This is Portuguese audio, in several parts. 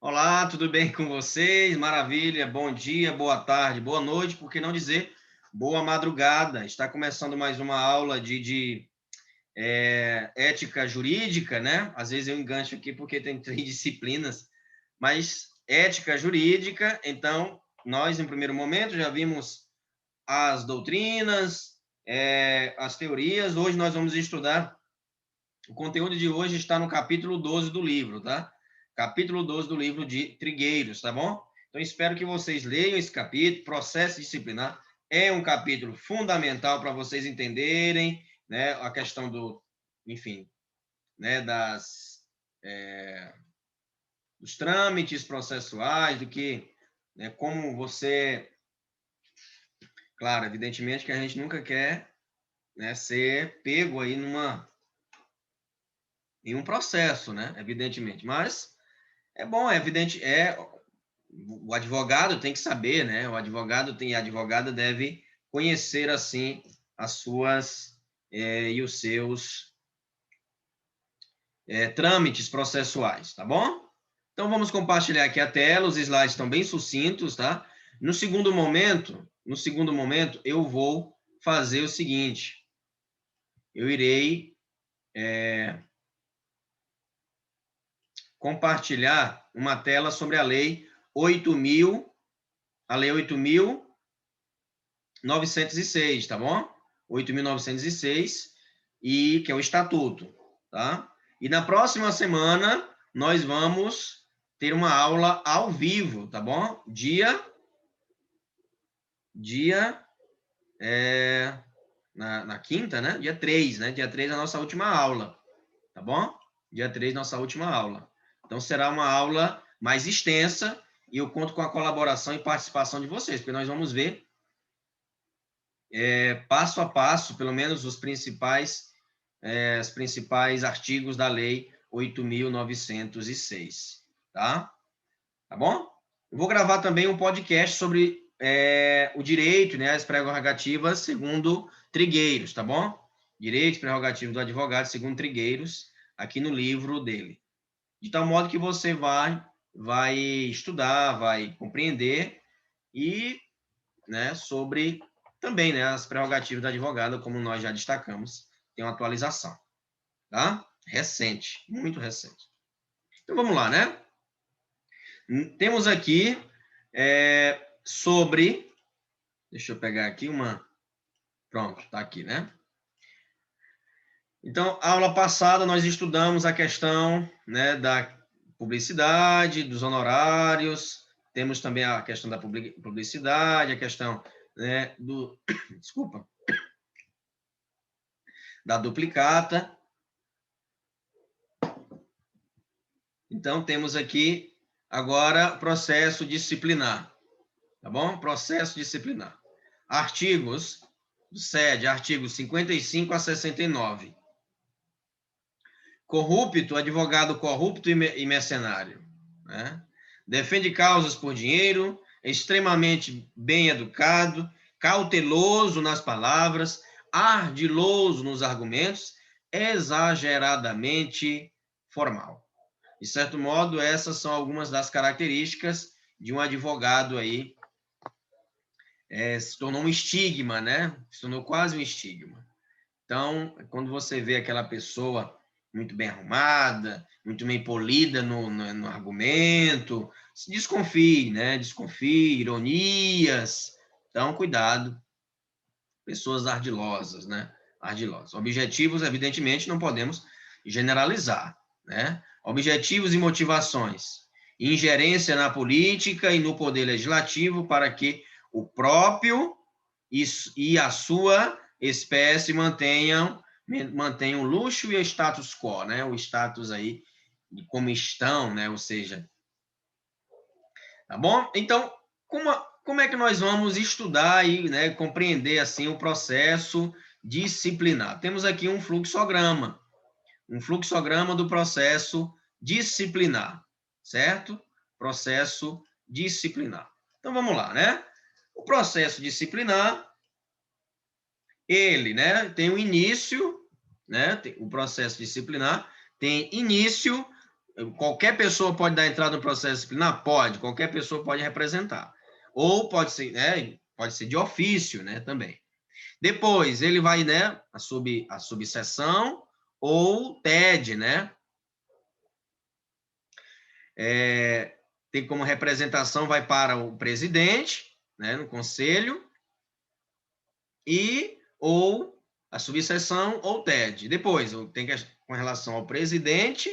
Olá, tudo bem com vocês? Maravilha, bom dia, boa tarde, boa noite, por que não dizer boa madrugada? Está começando mais uma aula de ética jurídica, né? Às vezes eu engancho aqui porque tem 3 disciplinas, mas ética jurídica, então nós, em primeiro momento, já vimos as doutrinas, as teorias. Hoje nós vamos estudar, o conteúdo de hoje está no capítulo 12 do livro, tá? Capítulo 12 do livro de Trigueiros, tá bom? Então, espero que vocês leiam esse capítulo. Processo disciplinar é um capítulo fundamental para vocês entenderem, né, a questão enfim, né, dos trâmites processuais, né, como você, claro, evidentemente que a gente nunca quer, né, ser pego aí em um processo, né, evidentemente, mas é bom, é evidente, o advogado tem que saber, né? O advogado tem, a advogada deve conhecer assim as suas e os seus trâmites processuais, tá bom? Então vamos compartilhar aqui a tela, os slides estão bem sucintos, tá? No segundo momento eu vou fazer o seguinte, eu irei compartilhar uma tela sobre a lei 8.906, tá bom? 8.906, que é o estatuto, tá? E na próxima semana nós vamos ter uma aula ao vivo, tá bom? Na quinta, né? Dia 3, né? Dia 3 é a nossa última aula, tá bom? Dia 3, nossa última aula. Então será uma aula mais extensa e eu conto com a colaboração e participação de vocês, porque nós vamos ver passo a passo, pelo menos os principais artigos da Lei 8.906, tá? Tá bom? Eu vou gravar também um podcast sobre o direito, né, as prerrogativas segundo Trigueiros, tá bom? Direitos e prerrogativas do advogado segundo Trigueiros, aqui no livro dele. De tal modo que você vai estudar, vai compreender e, né, sobre também, né, as prerrogativas do advogado, como nós já destacamos, tem uma atualização, tá? Recente, muito recente. Então vamos lá, né? Temos aqui sobre, deixa eu pegar aqui pronto, tá aqui, né? Então, aula passada nós estudamos a questão, né, da publicidade, dos honorários, temos também a questão da publicidade, a questão, né, desculpa, da duplicata. Então, temos aqui agora processo disciplinar, tá bom? Processo disciplinar. Artigos do SED, artigos 55 a 69. Corrupto, advogado corrupto e mercenário, né? Defende causas por dinheiro, é extremamente bem educado, cauteloso nas palavras, ardiloso nos argumentos, exageradamente formal. De certo modo, essas são algumas das características de um advogado aí, se tornou um estigma, né? Se tornou quase um estigma. Então, quando você vê aquela pessoa muito bem arrumada, muito bem polida no argumento, se desconfie, né? Desconfie, ironias. Então, cuidado. Pessoas ardilosas, né? Ardilosas. Objetivos, evidentemente, não podemos generalizar, né? Objetivos e motivações. Ingerência na política e no poder legislativo para que o próprio e a sua espécie mantenham o luxo e o status quo, né? O status aí de como estão, né? Ou seja, tá bom? Então, como é que nós vamos estudar e, né, compreender assim o processo disciplinar? Temos aqui um fluxograma do processo disciplinar, certo? Processo disciplinar. Então vamos lá, né? O processo disciplinar, ele, né, tem o início, né? O processo disciplinar tem início, qualquer pessoa pode dar entrada no processo disciplinar? Pode, qualquer pessoa pode representar. Ou pode ser, né, pode ser de ofício, né, também. Depois, ele vai, né, a subseção ou TED, né? Tem como representação, vai para o presidente, né, no conselho, ou a subseção ou TED. Depois, tem que, com relação ao presidente,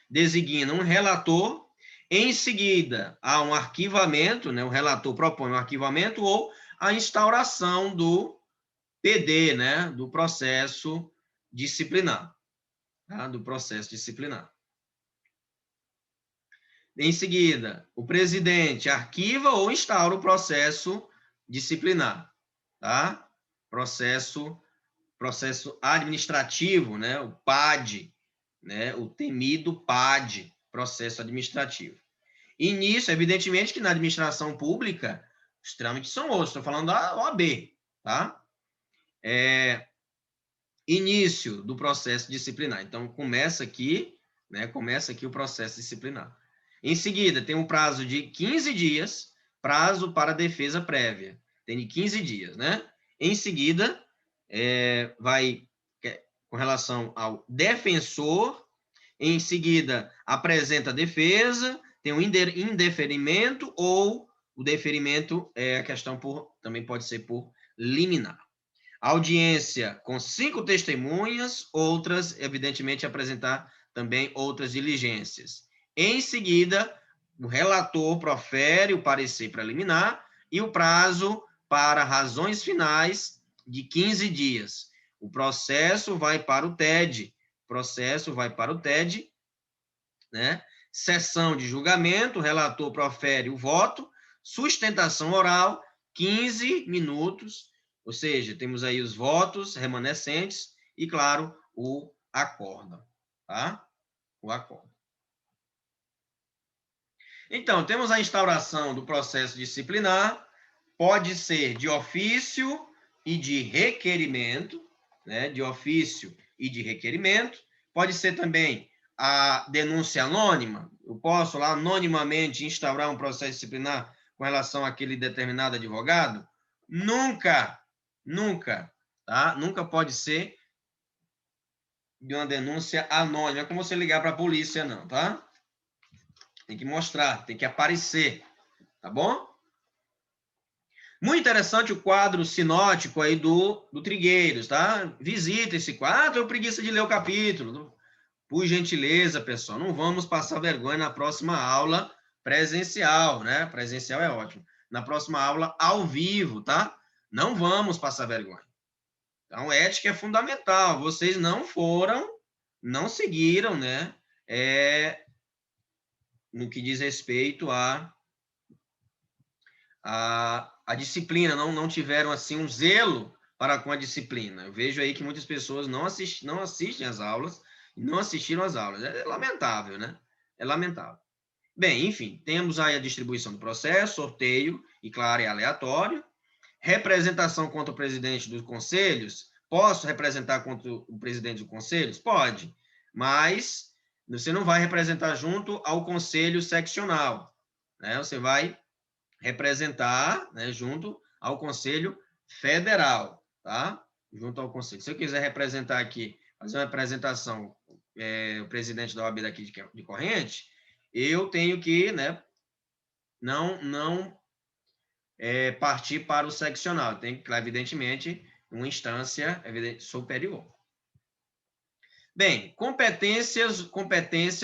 designa um relator. Em seguida, há um arquivamento, né? O relator propõe um arquivamento ou a instauração do PD, né? Do processo disciplinar. Tá? Do processo disciplinar. Em seguida, o presidente arquiva ou instaura o processo disciplinar. Tá? Processo administrativo, né? O PAD, né? O temido PAD, processo administrativo. E nisso, evidentemente, que na administração pública, os trâmites são outros. Estou falando da OAB, tá? Início do processo disciplinar. Então, começa aqui, né? Começa aqui o processo disciplinar. Em seguida, tem um prazo de 15 dias, prazo para defesa prévia. Tem 15 dias, né? Em seguida, vai com relação ao defensor, em seguida apresenta a defesa, tem um indeferimento ou o deferimento a questão também pode ser por liminar. Audiência com 5 testemunhas, outras, evidentemente, apresentar também outras diligências. Em seguida, o relator profere o parecer preliminar e o prazo para razões finais de 15 dias. O processo vai para o TED. Né? Sessão de julgamento, o relator profere o voto, sustentação oral, 15 minutos, ou seja, temos aí os votos remanescentes e, claro, o acórdão, tá? O acórdão. Então, temos a instauração do processo disciplinar, pode ser de ofício e de requerimento, né? De ofício e de requerimento, pode ser também a denúncia anônima, eu posso lá anonimamente instaurar um processo disciplinar com relação àquele determinado advogado? Nunca, tá? Nunca pode ser de uma denúncia anônima, é como você ligar para a polícia, não, tá? Tem que mostrar, tem que aparecer, tá bom? Muito interessante o quadro sinótico aí do Trigueiros, tá? Visita esse quadro, eu preguiça de ler o capítulo. Por gentileza, pessoal, não vamos passar vergonha na próxima aula presencial, né? Presencial é ótimo. Na próxima aula, ao vivo, tá? Não vamos passar vergonha. Então, ética é fundamental. Vocês não seguiram, né? No que diz respeito à disciplina, não tiveram, assim, um zelo para com a disciplina. Eu vejo aí que muitas pessoas não assistem às aulas, não assistiram às aulas. É lamentável, né? É lamentável. Bem, enfim, temos aí a distribuição do processo, sorteio, e claro, é aleatório. Representação contra o presidente dos conselhos. Posso representar contra o presidente dos conselhos? Pode, mas você não vai representar junto ao conselho seccional, né? Você vai representar, né, junto ao conselho federal, tá? Junto ao conselho. Se eu quiser representar aqui, fazer uma apresentação, o presidente da OAB daqui de Corrente, eu tenho que, né, não partir para o seccional. Tem que, evidentemente, uma instância superior. Bem, competência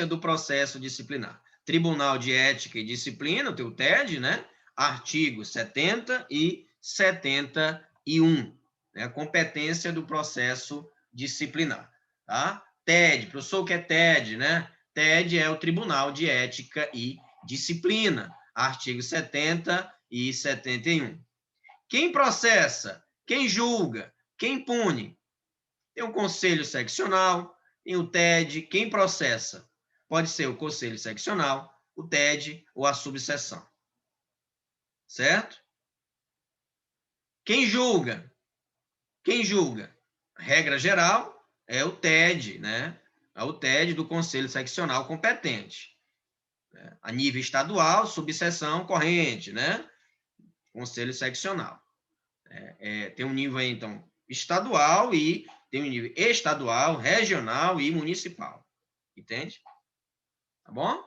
do processo disciplinar. Tribunal de Ética e Disciplina, o teu TED, né? Artigos 70 e 71. Né? Competência do processo disciplinar. Tá? TED, professor, o que é TED, né? TED é o Tribunal de Ética e Disciplina. Artigos 70 e 71. Quem processa? Quem julga? Quem pune? Tem o Conselho Seccional, tem o TED. Quem processa? Pode ser o Conselho Seccional, o TED ou a subseção. Certo? Quem julga? Quem julga? A regra geral é o TED, né? ao TED do Conselho Seccional competente. A nível estadual, subseção corrente, né? Conselho seccional. Tem um nível aí, então, estadual e tem um nível estadual, regional e municipal. Entende? Tá bom?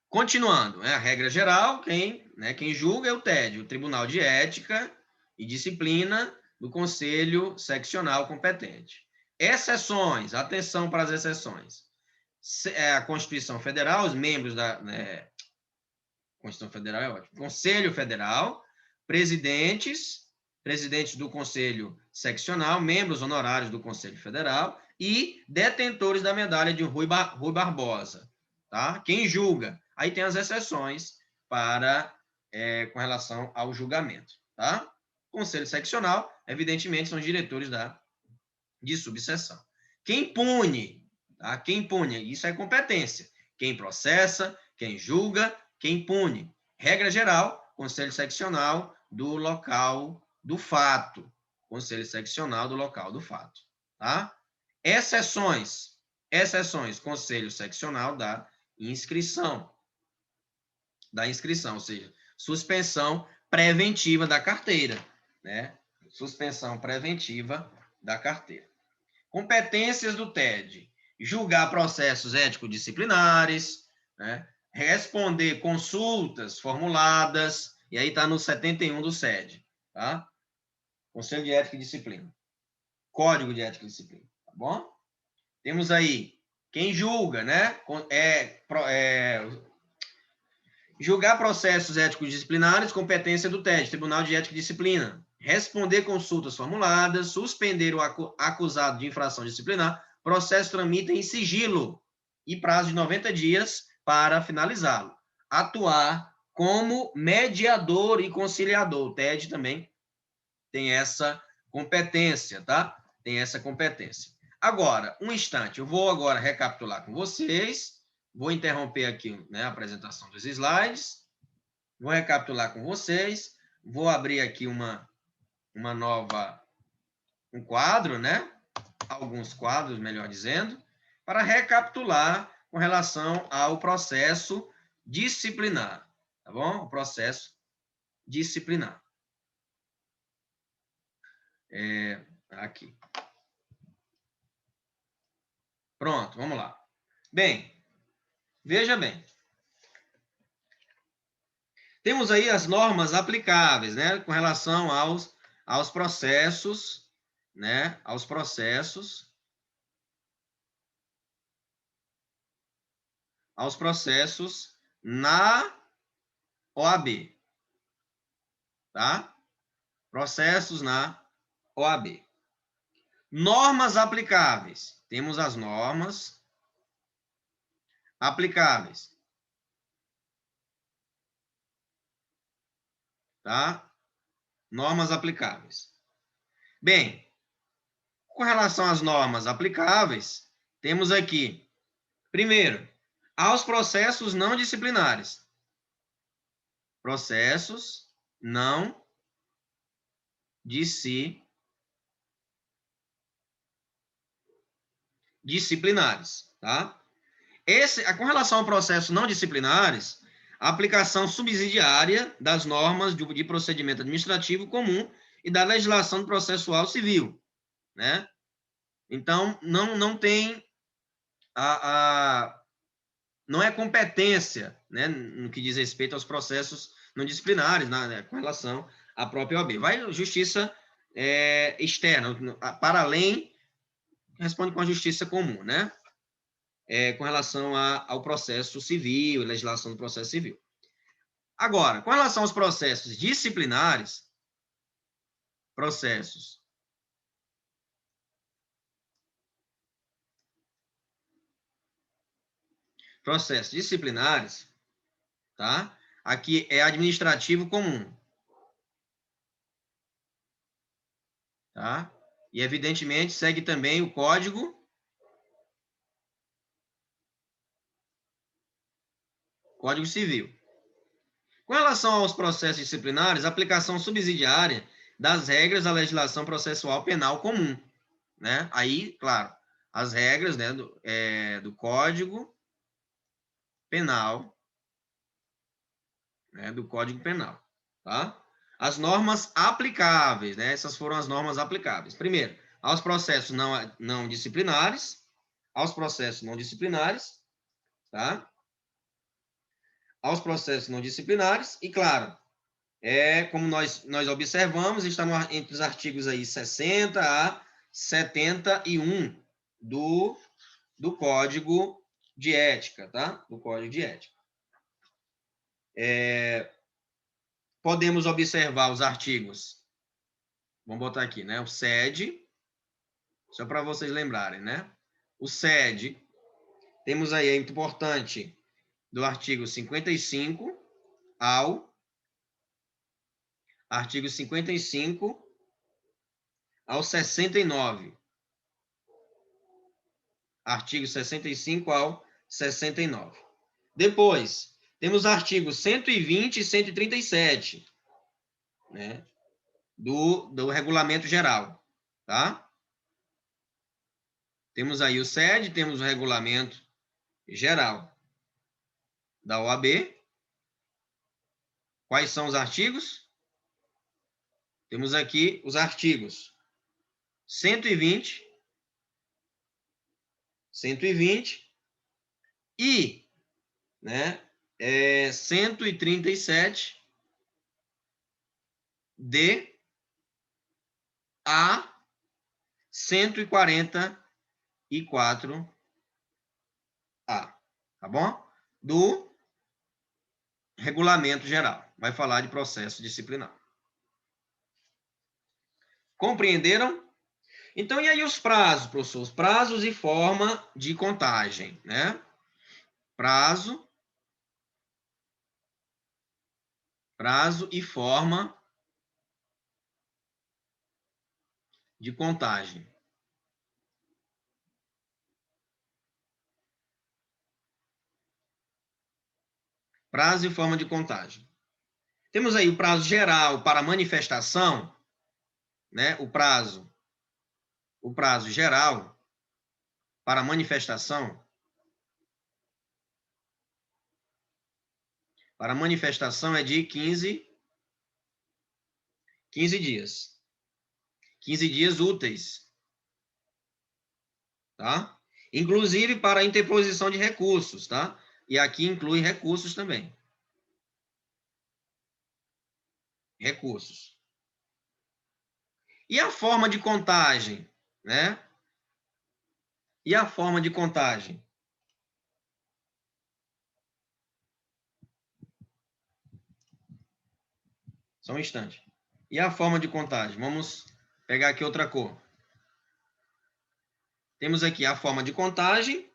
Continuando, a regra geral, quem julga é o TED, o Tribunal de Ética e Disciplina do Conselho Seccional competente. Exceções, atenção para as exceções. A Constituição Federal, os membros da Constituição Federal é ótimo. Conselho Federal, presidente do Conselho Seccional, membros honorários do Conselho Federal e detentores da medalha de Rui Barbosa. Tá? Quem julga? Aí tem as exceções com relação ao julgamento. Tá? Conselho Seccional, evidentemente, são os diretores de subseção. Quem pune? Tá? Quem pune? Isso é competência. Quem processa, quem julga, quem pune. Regra geral, Conselho Seccional do local do fato. Conselho Seccional do local do fato. Tá? Exceções, Conselho Seccional da inscrição. Ou seja, suspensão preventiva da carteira. Né? Suspensão preventiva da carteira. Competências do TED. Julgar processos ético-disciplinares, né? Responder consultas formuladas, e aí está no 71 do SED, tá? Conselho de Ética e Disciplina. Código de Ética e Disciplina, tá bom? Temos aí, quem julga, né? Julgar processos éticos disciplinares, competência do TED, Tribunal de Ética e Disciplina. Responder consultas formuladas, suspender o acusado de infração disciplinar, processo tramita em sigilo e prazo de 90 dias para finalizá-lo. Atuar como mediador e conciliador. O TED também tem essa competência, tá? Tem essa competência. Agora, um instante, eu vou agora recapitular com vocês, vou interromper aqui, né, a apresentação dos slides, vou recapitular com vocês, vou abrir aqui um quadro, né? Alguns quadros, melhor dizendo, para recapitular com relação ao processo disciplinar, tá bom? O processo disciplinar. Aqui. Pronto, vamos lá. Bem, veja bem. Temos aí as normas aplicáveis, né, com relação aos processos, né, aos processos na OAB, tá? Processos na OAB. Normas aplicáveis. Temos as normas aplicáveis. Tá? Normas aplicáveis. Bem, com relação às normas aplicáveis, temos aqui, primeiro, aos processos não disciplinares. Processos não disciplinares, tá? Com relação ao processo não disciplinares, a aplicação subsidiária das normas de procedimento administrativo comum e da legislação processual civil, né? Então, não tem não é competência, né, no que diz respeito aos processos não disciplinares, né, com relação à própria OAB. Vai justiça externa, para além, responde com a justiça comum, né? Com relação ao processo civil, legislação do processo civil. Agora, com relação aos processos disciplinares, processos disciplinares, tá? Aqui é administrativo comum. Tá? E, evidentemente, segue também o Código Civil. Com relação aos processos disciplinares, aplicação subsidiária das regras da legislação processual penal comum. Né? Aí, claro, as regras, né, do Código Penal, né, do Código Penal, tá? As normas aplicáveis, né? Essas foram as normas aplicáveis. Primeiro, aos processos não disciplinares, aos processos não disciplinares, tá? Aos processos não disciplinares, e claro, como nós observamos, está entre os artigos aí 60 a 71 do Código de Ética, tá? Do Código de Ética. Podemos observar os artigos, vamos botar aqui, né? O SED, só para vocês lembrarem, né? O SED, temos aí, é importante, do artigo 55 ao artigo 55 ao 69. Artigo 65 ao 69. Depois, temos artigos 120 e 137, né? Do Regulamento Geral, tá? Temos aí o SED, temos o Regulamento Geral da OAB. Quais são os artigos? Temos aqui os artigos 120 e, né, 137 de a 144A, tá bom? Do Regulamento Geral. Vai falar de processo disciplinar. Compreenderam? Então, e aí os prazos, professor? Os prazos e forma de contagem, né? Prazo e forma de contagem. Prazo e forma de contagem. Temos aí o prazo geral para manifestação, né? O prazo geral para manifestação, é de 15 dias. 15 dias úteis, tá? Inclusive para interposição de recursos, tá? E aqui inclui recursos também. Recursos. E a forma de contagem, né? E a forma de contagem? Só um instante. E a forma de contagem? Vamos pegar aqui outra cor. Temos aqui a forma de contagem,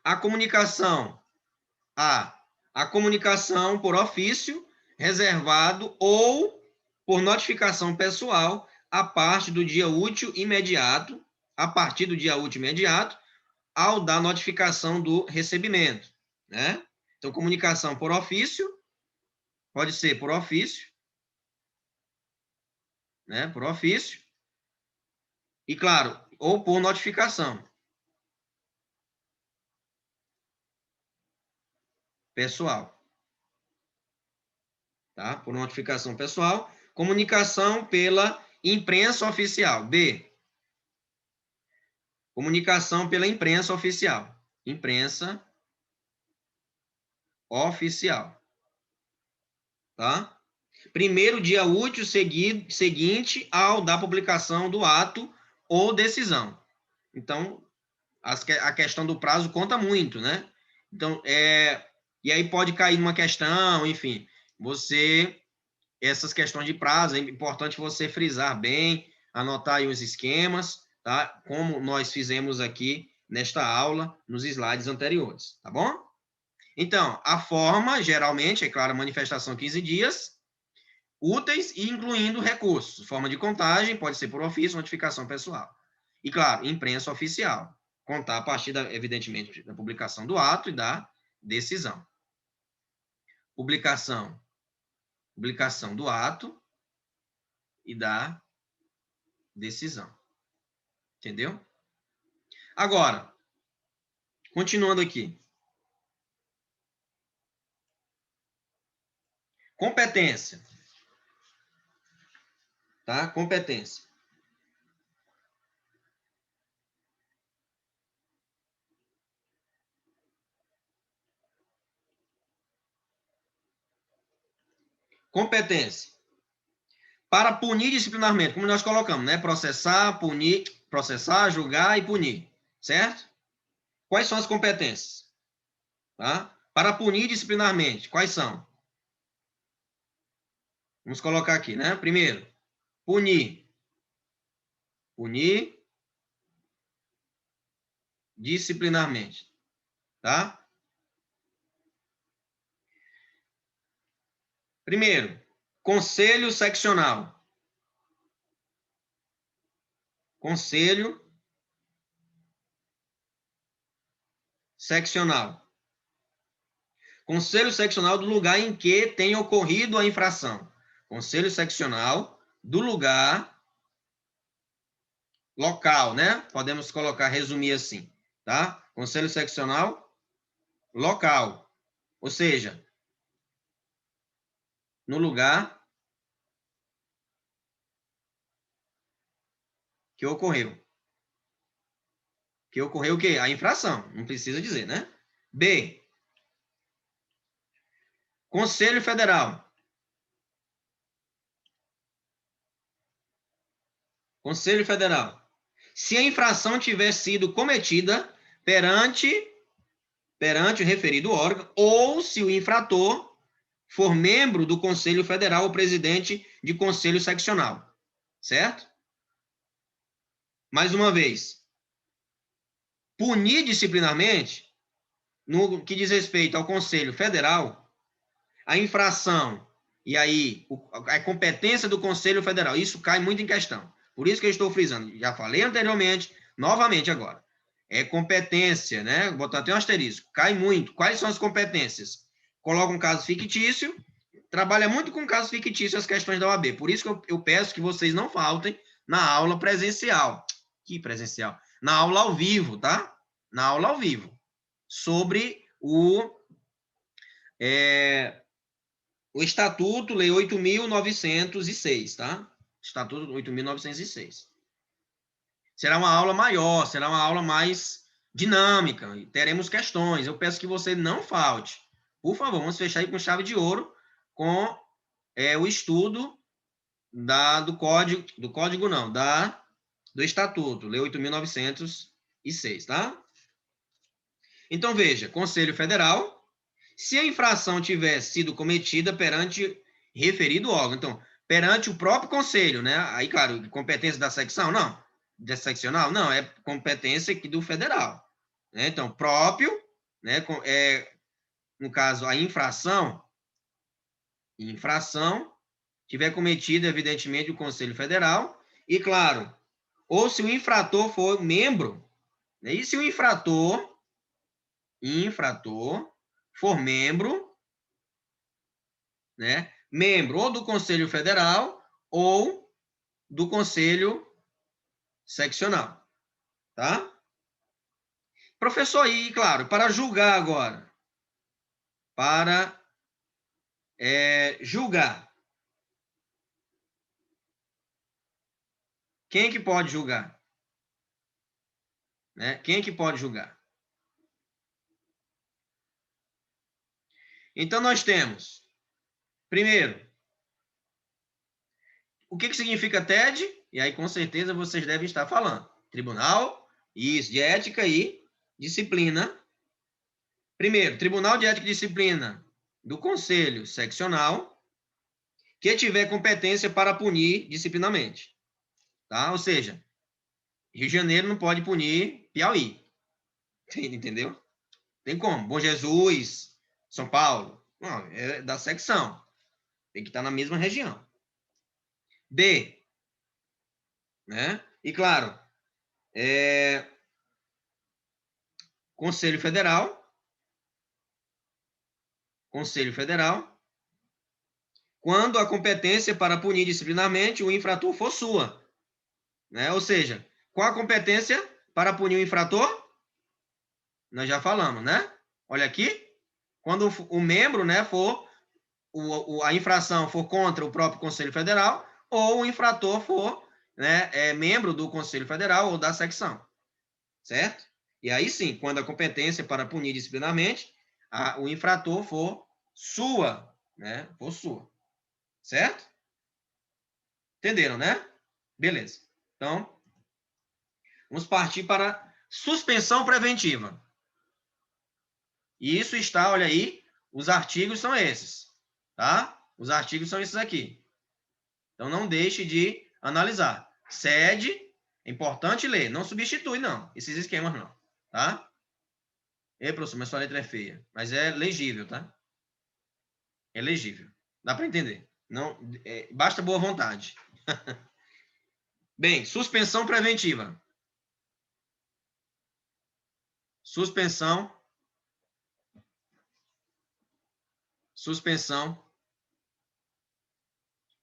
a comunicação. A comunicação por ofício, reservado ou por notificação pessoal a partir do dia útil imediato, ao da notificação do recebimento, né? Então, comunicação por ofício, pode ser por ofício, né? Por ofício, e claro, ou por notificação pessoal, tá? Por notificação pessoal, comunicação pela imprensa oficial. B. Comunicação pela imprensa oficial. Imprensa oficial. Tá? Primeiro dia útil seguinte ao da publicação do ato ou decisão. Então, a questão do prazo conta muito, né? Então, e aí pode cair numa questão, enfim, essas questões de prazo, é importante você frisar bem, anotar aí os esquemas, tá? Como nós fizemos aqui nesta aula, nos slides anteriores, tá bom? Então, a forma, geralmente, é claro, manifestação 15 dias, úteis e incluindo recursos. Forma de contagem pode ser por ofício, notificação pessoal. E, claro, imprensa oficial. Contar a partir, evidentemente, da publicação do ato e da decisão. Publicação do ato e da decisão. Entendeu? Agora, continuando aqui. Competência. Tá? Competência. Competência. Para punir disciplinarmente, como nós colocamos, né? Processar, punir, processar, julgar e punir. Certo? Quais são as competências? Tá? Para punir disciplinarmente, quais são? Vamos colocar aqui, né? Primeiro, punir. Punir disciplinarmente. Tá? Primeiro, conselho seccional. Conselho seccional. Conselho seccional do lugar em que tenha ocorrido a infração. Conselho seccional do lugar local, né? Podemos colocar, resumir assim, tá? Conselho seccional local. Ou seja, no lugar que ocorreu. Que ocorreu o quê? A infração. Não precisa dizer, né? B. Conselho Federal. Conselho Federal. Se a infração tiver sido cometida perante o referido órgão, ou se o infrator for membro do Conselho Federal ou presidente de conselho seccional. Certo? Mais uma vez. Punir disciplinarmente, no que diz respeito ao Conselho Federal, a infração e aí a competência do Conselho Federal, isso cai muito em questão. Por isso que eu estou frisando. Já falei anteriormente, novamente agora. É competência, né? Vou botar até um asterisco. Cai muito. Quais são as competências? Coloca um caso fictício, trabalha muito com casos fictícios as questões da OAB. Por isso que eu peço que vocês não faltem na aula presencial. Que presencial? Na aula ao vivo, tá? Na aula ao vivo. Sobre o Estatuto, Lei 8.906, tá? Estatuto 8.906. Será uma aula maior, será uma aula mais dinâmica, teremos questões. Eu peço que você não falte. Por favor, vamos fechar aí com chave de ouro com o estudo do Estatuto, Lei 8.906, tá? Então, veja, Conselho Federal, se a infração tiver sido cometida perante referido órgão, então, perante o próprio Conselho, né? Aí, claro, competência da secção, não. Da seccional, não, é competência aqui do federal. Né? Então, próprio, né? No caso, a infração tiver cometida, evidentemente, o Conselho Federal, e, claro, ou se o infrator for membro, né? E se o infrator for membro, né? Membro ou do Conselho Federal ou do Conselho Seccional, tá? Professor, aí, claro, para julgar agora, para julgar, quem que pode julgar? Né? Quem que pode julgar? Então, nós temos, primeiro, o que significa TED? E aí, com certeza, vocês devem estar falando. Tribunal, isso, de Ética e Disciplina. Primeiro, Tribunal de Ética e Disciplina do Conselho Seccional, que tiver competência para punir disciplinarmente. Tá? Ou seja, Rio de Janeiro não pode punir Piauí. Entendeu? Tem como? Bom Jesus, São Paulo. Não, é da secção. Tem que estar na mesma região. B. Né? E, claro, Conselho Federal. Conselho Federal. Quando a competência para punir disciplinarmente o infrator for sua. Né? Ou seja, qual a competência para punir o infrator? Nós já falamos, né? Olha aqui. Quando o membro, né, for, a infração for contra o próprio Conselho Federal, ou o infrator for, né, membro do Conselho Federal ou da secção. Certo? E aí sim, quando a competência para punir disciplinarmente, o infrator for sua, né? For sua. Certo? Entenderam, né? Beleza. Então, vamos partir para suspensão preventiva. E isso está, olha aí, os artigos são esses, tá? Os artigos são esses aqui. Então, não deixe de analisar. SED, é importante ler, não substitui, não, esses esquemas, não, tá? Ei, professor, mas sua letra é feia. Mas é legível, tá? É legível. Dá para entender. Não, basta boa vontade. Bem, suspensão preventiva. Suspensão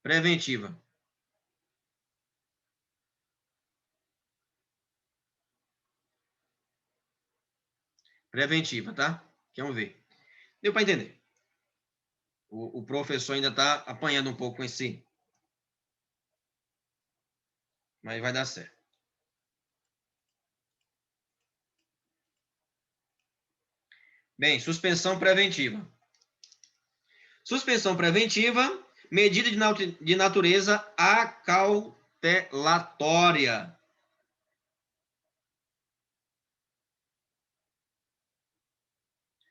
preventiva. Preventiva, tá? Vamos ver. Deu para entender. O professor ainda está apanhando um pouco com esse. Mas vai dar certo. Bem, suspensão preventiva. Suspensão preventiva, medida de natureza acautelatória.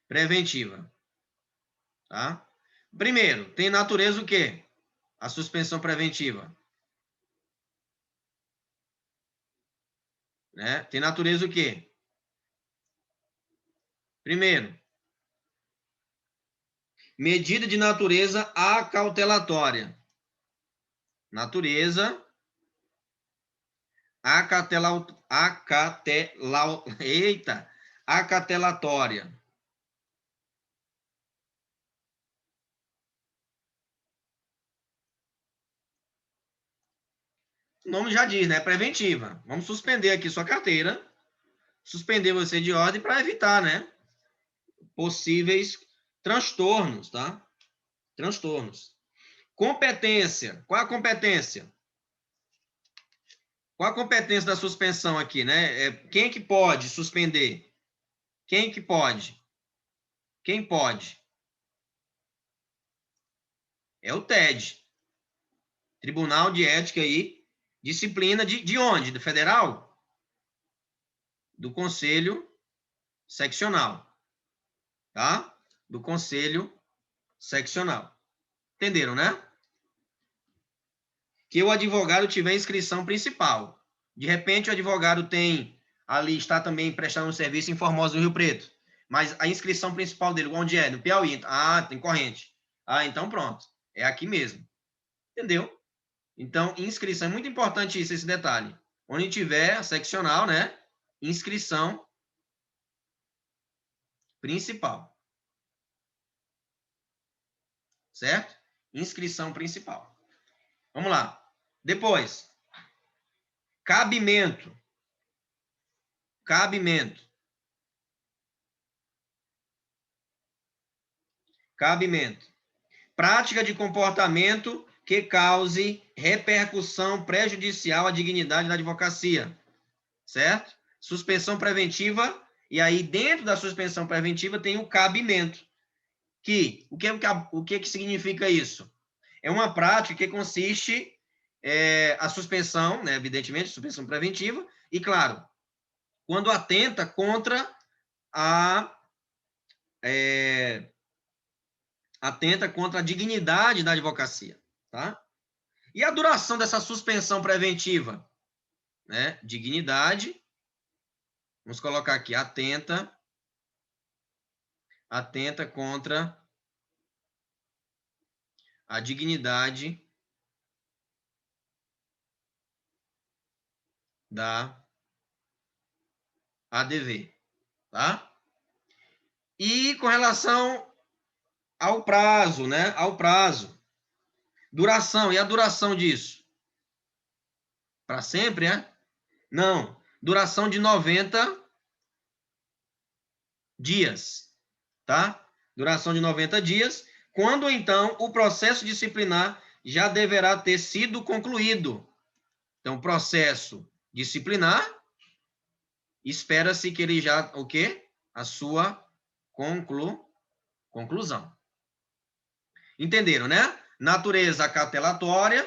Preventiva. Tá? Primeiro, tem natureza o quê? A suspensão preventiva. Né? Tem natureza o quê? Primeiro, medida de natureza acautelatória. Natureza acatelatória. O nome já diz, né? Preventiva. Vamos suspender aqui sua carteira. Suspender você de ordem para evitar, né? Possíveis transtornos, tá? Transtornos. Competência. Qual a competência? Qual a competência da suspensão aqui, né? Quem que pode suspender? Quem que pode? Quem pode? É o TED. Tribunal de Ética e Disciplina de onde? Do Federal? Do Conselho Seccional. Tá? Do Conselho Seccional. Entenderam, né? Que o advogado tiver inscrição principal. De repente, o advogado ali, está também prestando um serviço em Formosa do Rio Preto. Mas a inscrição principal dele, onde é? No Piauí. Ah, tem corrente. Ah, então pronto. É aqui mesmo. Entendeu? Então, inscrição. É muito importante isso, esse detalhe. Onde tiver a seccional, né? Inscrição principal. Certo? Inscrição principal. Vamos lá. Depois, cabimento. Cabimento. Cabimento. Prática de comportamento que cause repercussão prejudicial à dignidade da advocacia. Certo? Suspensão preventiva, e aí dentro da suspensão preventiva tem o cabimento. O que significa isso? É uma prática que consiste a suspensão, né, evidentemente, suspensão preventiva, e claro, quando atenta contra atenta contra a dignidade da advocacia, tá? E a duração dessa suspensão preventiva, né? Dignidade, vamos colocar aqui, atenta contra a dignidade da ADV, tá? E com relação ao prazo, né? Ao prazo. Duração. E a duração disso? Para sempre, né? Não. duração de 90 dias, tá? Duração de 90 dias, quando então o processo disciplinar já deverá ter sido concluído. Então, processo disciplinar, espera-se que ele já, o quê? A sua conclusão. Entenderam, né? Natureza cautelatória,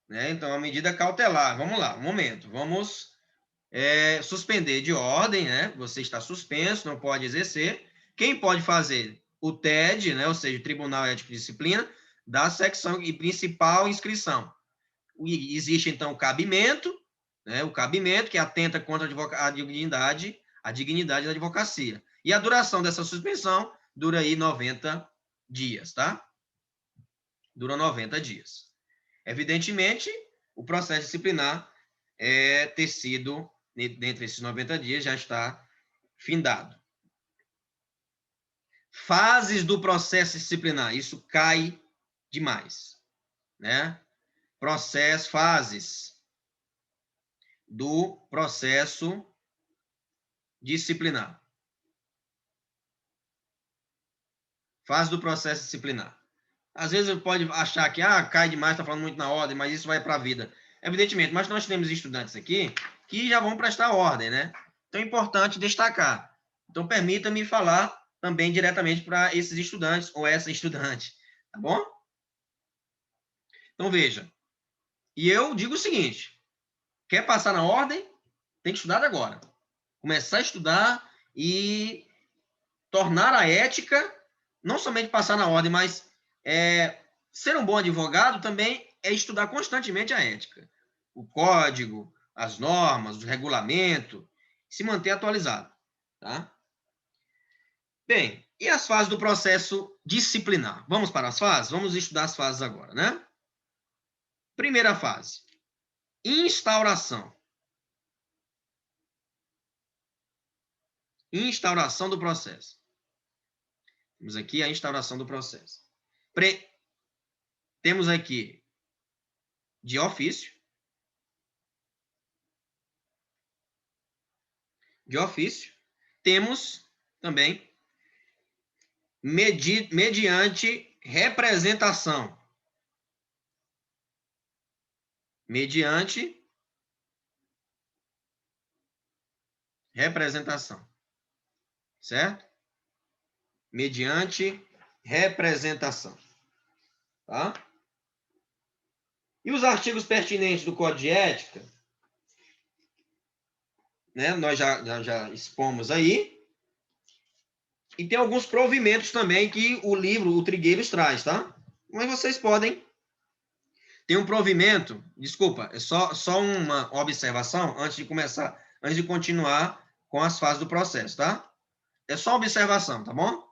né? Então, a medida cautelar. Vamos lá, um momento. Vamos suspender de ordem, né? Você está suspenso, não pode exercer. Quem pode fazer? O TED, né? Ou seja, o Tribunal Ético e Disciplina, da secção e principal inscrição. Existe, então, o cabimento, né? O cabimento que atenta contra a dignidade da advocacia. E a duração dessa suspensão dura aí 90 dias, tá? Dura 90 dias. Evidentemente, o processo disciplinar ter sido, dentre esses 90 dias, já está findado. Fases do processo disciplinar, isso cai demais, né? Fases do processo disciplinar. Fase do processo disciplinar. Às vezes pode achar que cai demais, está falando muito na ordem, mas isso vai para a vida. Evidentemente, mas nós temos estudantes aqui que já vão prestar ordem, né? Então é importante destacar. Então permita-me falar também diretamente para esses estudantes ou essa estudante, tá bom? Então veja. E eu digo o seguinte: quer passar na ordem? Tem que estudar agora. Começar a estudar e tornar a ética, não somente passar na ordem, mas ser um bom advogado também é estudar constantemente a ética. O código, as normas, o regulamento, se manter atualizado. Tá? Bem, e as fases do processo disciplinar? Vamos para as fases? Vamos estudar as fases agora, né? Primeira fase, instauração. Instauração do processo. Temos aqui a instauração do processo. Temos aqui de ofício. De ofício. Temos também mediante representação. Mediante representação. Certo? Mediante representação. Tá? E os artigos pertinentes do Código de Ética, né, nós já expomos aí. E tem alguns provimentos também que o livro, o Trigueiros, traz, tá? Mas vocês podem. Tem um provimento, desculpa, é só uma observação antes de começar, antes de continuar com as fases do processo, tá? É só observação, tá bom?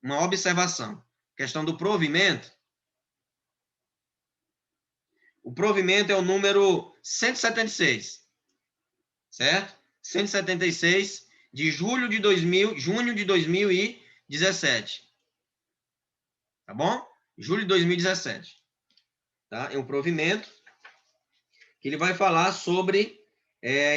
Uma observação. Questão do provimento. O provimento é o número 176, certo? 176 de junho de 2017. Tá bom? Julho de 2017. Tá? É um provimento que ele vai falar sobre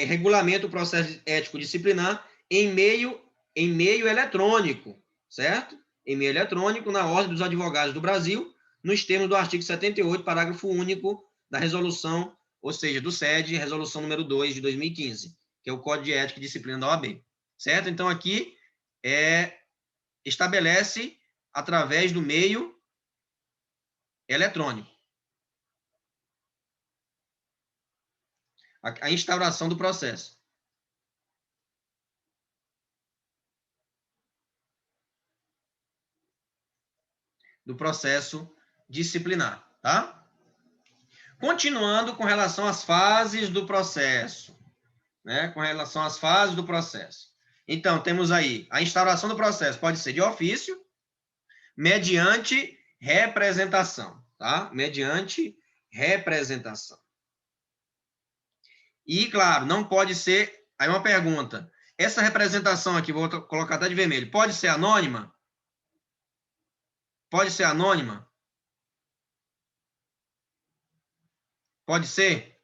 regulamento do processo ético disciplinar em meio eletrônico, certo? Em meio eletrônico, na Ordem dos Advogados do Brasil, nos termos do artigo 78, parágrafo único da resolução, ou seja, do SED, resolução número 2 de 2015, que é o Código de Ética e Disciplina da OAB. Certo? Então, aqui estabelece através do meio eletrônico a instauração do processo. Do processo disciplinar, tá? Continuando com relação às fases do processo, né? Com relação às fases do processo. Então, temos aí a instauração do processo, pode ser de ofício, mediante representação, tá? Mediante representação. E, claro, não pode ser... Aí uma pergunta. Essa representação aqui, vou colocar até de vermelho, pode ser anônima? Pode ser anônima? Pode ser?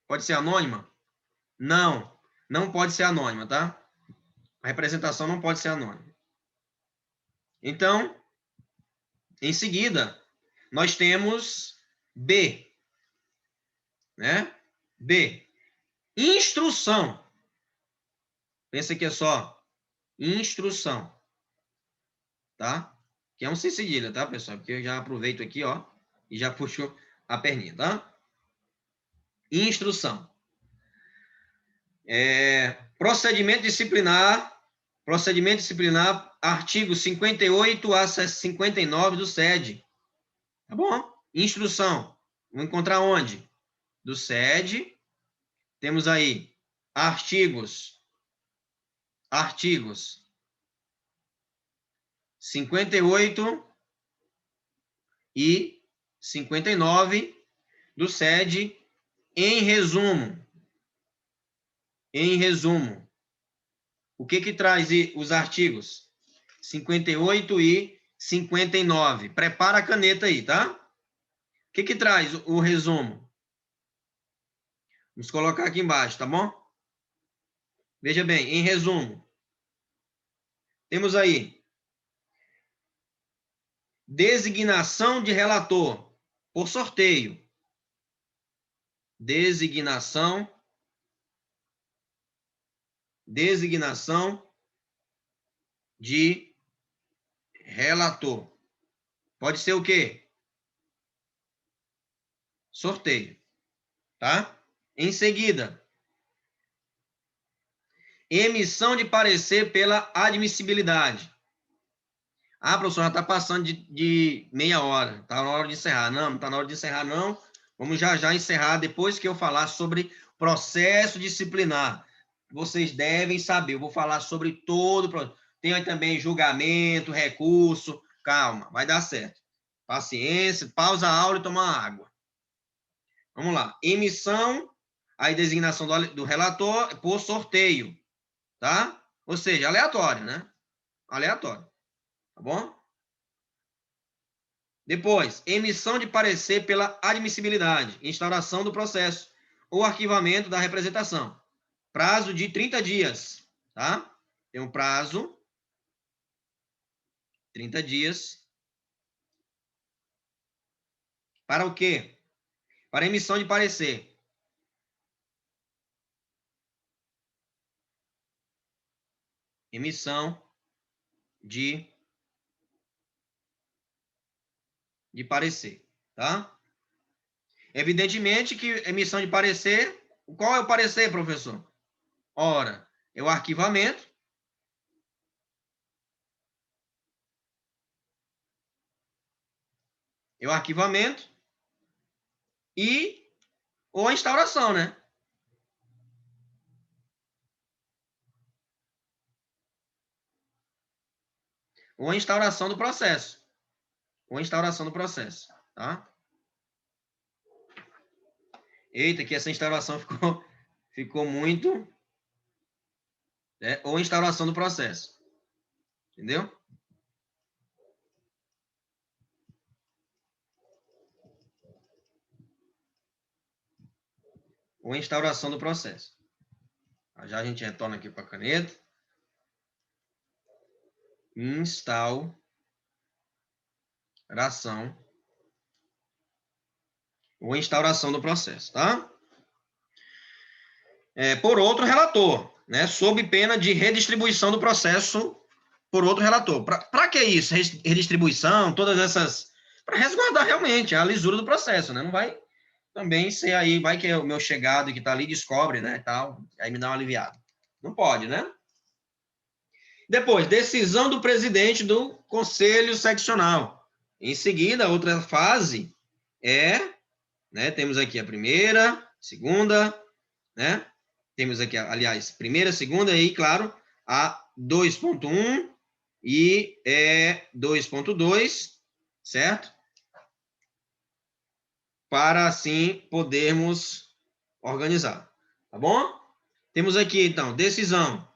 Pode ser anônima? Não, não pode ser anônima, tá? A representação não pode ser anônima. Então, em seguida, nós temos B, né? B, instrução. Pensa que é só instrução, tá? Que é um sem cedilha, tá, pessoal? Porque eu já aproveito aqui, ó, e já puxo a perninha, tá? Instrução. Procedimento disciplinar, artigo 58 a 59 do SED. Tá bom? Instrução. Vamos encontrar onde? Do SED. Temos aí artigos 58 e 59 do SED. Em resumo, o que traz os artigos 58 e 59? Prepara a caneta aí, tá? O que traz o resumo? Vamos colocar aqui embaixo, tá bom? Veja bem, em resumo, temos aí designação de relator por sorteio. Designação de relator. Pode ser o quê? Sorteio, tá? Em seguida, emissão de parecer pela admissibilidade. Ah, professor, já está passando de meia hora. Está na hora de encerrar. Não está na hora de encerrar, não. Vamos já encerrar depois que eu falar sobre processo disciplinar. Vocês devem saber. Eu vou falar sobre todo o processo. Tem aí também julgamento, recurso. Calma, vai dar certo. Paciência, pausa a aula e toma água. Vamos lá. Emissão, aí designação do relator por sorteio, tá? Ou seja, aleatório, né? Aleatório. Tá bom? Depois, emissão de parecer pela admissibilidade, instauração do processo ou arquivamento da representação. Prazo de 30 dias, tá? Tem um prazo, 30 dias. Para o quê? Para emissão de parecer. Emissão de parecer, tá? Evidentemente que emissão de parecer, qual é o parecer, professor? Ora, é o arquivamento. É o arquivamento ou a instauração, né? Ou a instauração do processo. Ou a instauração do processo, tá? Eita, que essa instauração ficou muito... Né? Ou a instauração do processo. Entendeu? Ou a instauração do processo. Já a gente retorna aqui para a caneta. Instauração ou instauração do processo, tá? Por outro relator, né? Sob pena de redistribuição do processo por outro relator. Para que isso? Redistribuição, todas essas... Para resguardar realmente a lisura do processo, né? Não vai também ser aí, vai que o meu chegado que está ali descobre, né, tal, aí me dá uma aliviada. Não pode, né? Depois, decisão do presidente do Conselho Seccional. Em seguida, outra fase né, temos aqui a primeira, segunda, né? Temos aqui, aliás, primeira, segunda e, claro, a 2.1 e 2.2, certo? Para, assim, podermos organizar, tá bom? Temos aqui, então, decisão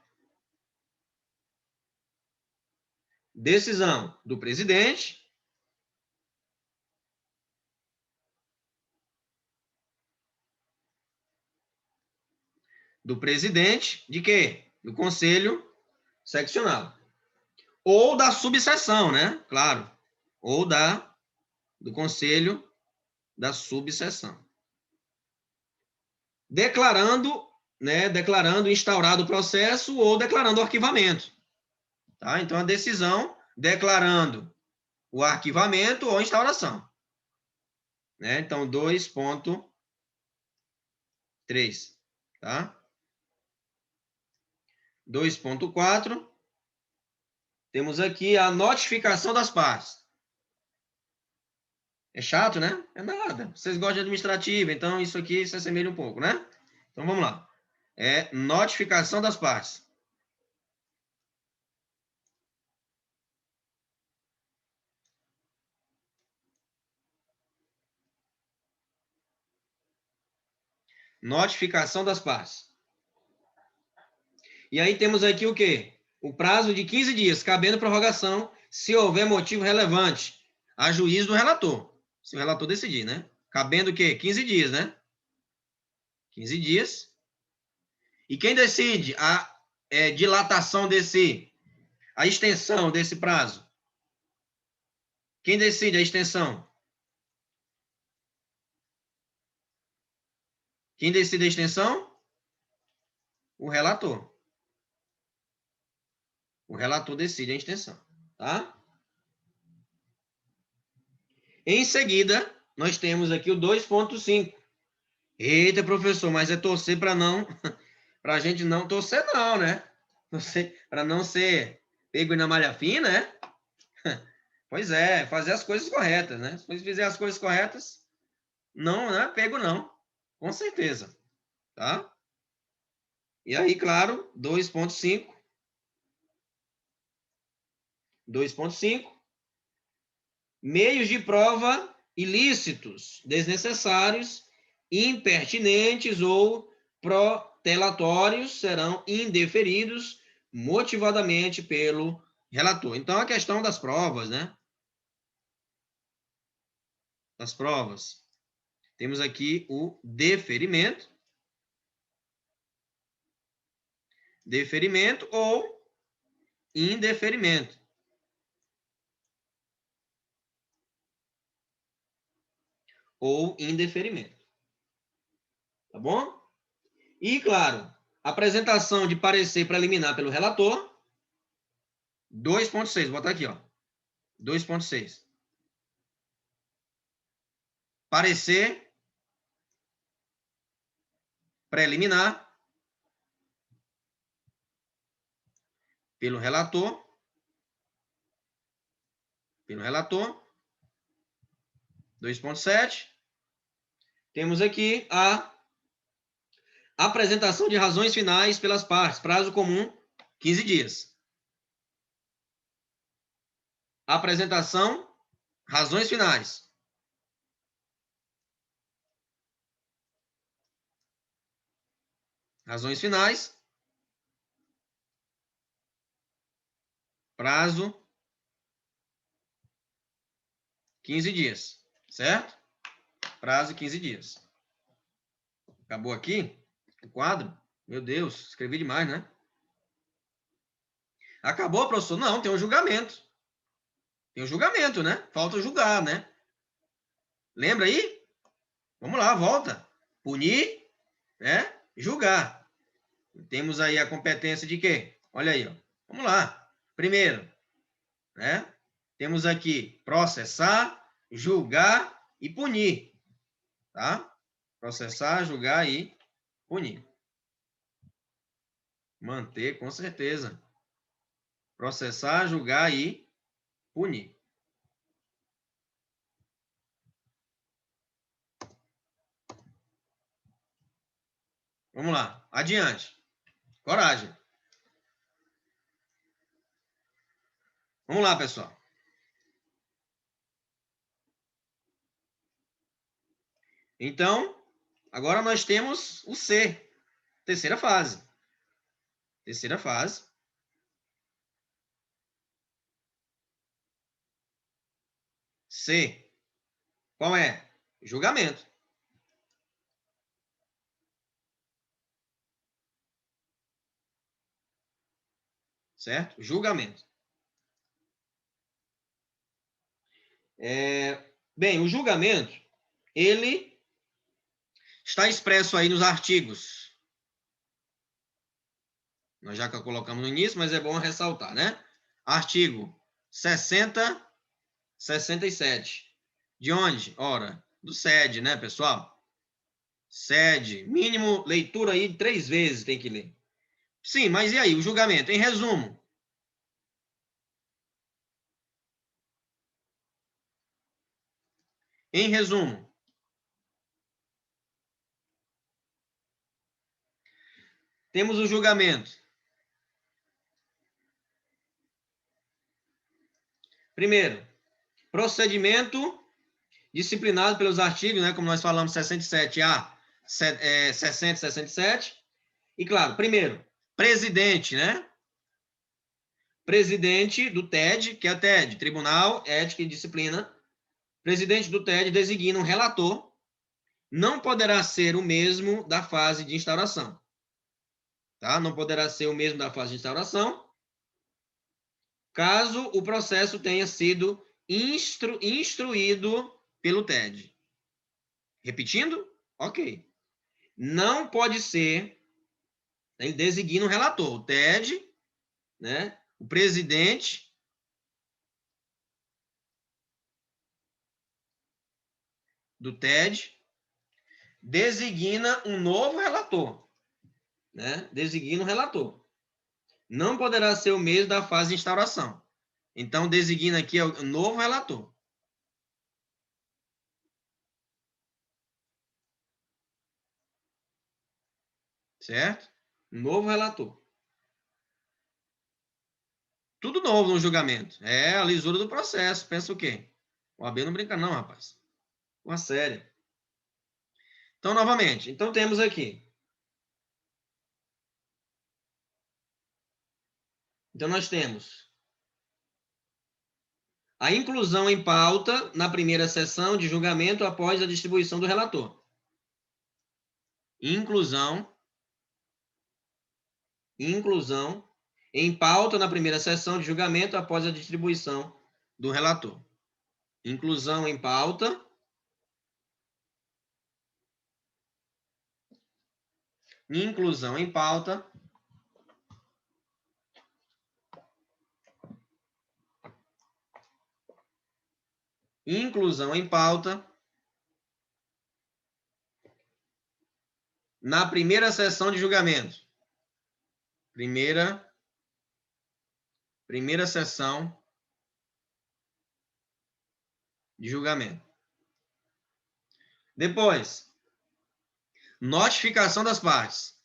do presidente, do presidente de quê? Do conselho seccional. Ou da subseção, né? Claro. Ou do conselho da subseção. Declarando, né? Declarando instaurado o processo ou declarando o arquivamento. Tá? Então, a decisão declarando o arquivamento ou instauração. Né? Então, 2.3. Tá? 2.4. Temos aqui a notificação das partes. É chato, né? É nada. Vocês gostam de administrativa, então isso aqui se assemelha um pouco, né? Então, vamos lá. É notificação das partes. Notificação das partes. E aí temos aqui o quê? O prazo de 15 dias, cabendo prorrogação, se houver motivo relevante, a juízo do relator. Se o relator decidir, né? Cabendo o quê? 15 dias, né? 15 dias. E quem decide a dilatação a extensão desse prazo? Quem decide a extensão? Quem decide a extensão? O relator. O relator decide a extensão, tá? Em seguida, nós temos aqui o 2.5. Eita, professor, mas é torcer para a gente não torcer não, né? Para não ser pego na malha fina, né? Pois é, fazer as coisas corretas, né? Se você fizer as coisas corretas, não é pego não, com certeza, tá? E aí, claro, 2.5. 2.5. Meios de prova ilícitos, desnecessários, impertinentes ou protelatórios serão indeferidos motivadamente pelo relator. Então, a questão das provas, né? Das provas. Temos aqui o deferimento. Deferimento ou indeferimento. Ou indeferimento. Tá bom? E, claro, apresentação de parecer preliminar pelo relator. 2.6, vou botar aqui, ó. 2.6. Parecer preliminar pelo relator. Pelo relator. 2.7. Temos aqui a apresentação de razões finais pelas partes. Prazo comum, 15 dias. Apresentação, razões finais. Razões finais. Prazo, 15 dias. Certo? Prazo, 15 dias. Acabou aqui o quadro? Meu Deus, escrevi demais, né? Acabou, professor? Não, tem um julgamento. Tem um julgamento, né? Falta julgar, né? Lembra aí? Vamos lá, volta. Punir, né? Julgar. Temos aí a competência de quê? Olha aí, ó. Vamos lá. Primeiro, né? Temos aqui processar, julgar e punir, tá? Processar, julgar e punir. Manter, com certeza. Processar, julgar e punir. Vamos lá. Adiante. Coragem. Vamos lá, pessoal. Então, agora nós temos o C. Terceira fase. Terceira fase. C. Qual é? Julgamento. certo? Julgamento. Bem, o julgamento, ele está expresso aí nos artigos. Nós já colocamos no início, mas é bom ressaltar, né? Artigo 60, 67. De onde? Ora, do SED, né, pessoal? SED. Mínimo leitura aí 3 vezes tem que ler. Sim, mas e aí? O julgamento, em resumo. Em resumo. Temos o julgamento. Primeiro, procedimento disciplinado pelos artigos, né, como nós falamos, 67A, 60 e 67. E, claro, primeiro, presidente, né? Presidente do TED, que é a TED, Tribunal Ética e Disciplina. Presidente do TED designa um relator. Não poderá ser o mesmo da fase de instauração. Tá? Não poderá ser o mesmo da fase de instauração, caso o processo tenha sido instruído pelo TED. Repetindo? Ok. Não pode ser, ele designa um relator, o TED, né? O presidente do TED designa um novo relator, né? Designa um relator. Não poderá ser o mesmo da fase de instauração. Então, designa aqui o novo relator. Certo? Novo relator. Tudo novo no julgamento. É a lisura do processo. Pensa o quê? O AB não brinca não, rapaz. Uma série. Então, novamente. Então, temos aqui. Então, nós temos a inclusão em pauta na primeira sessão de julgamento após a distribuição do relator. Inclusão em pauta na primeira sessão de julgamento após a distribuição do relator. Inclusão em pauta. Inclusão em pauta. Inclusão em pauta. Na primeira sessão de julgamento. Primeira sessão de julgamento. Depois, notificação das partes.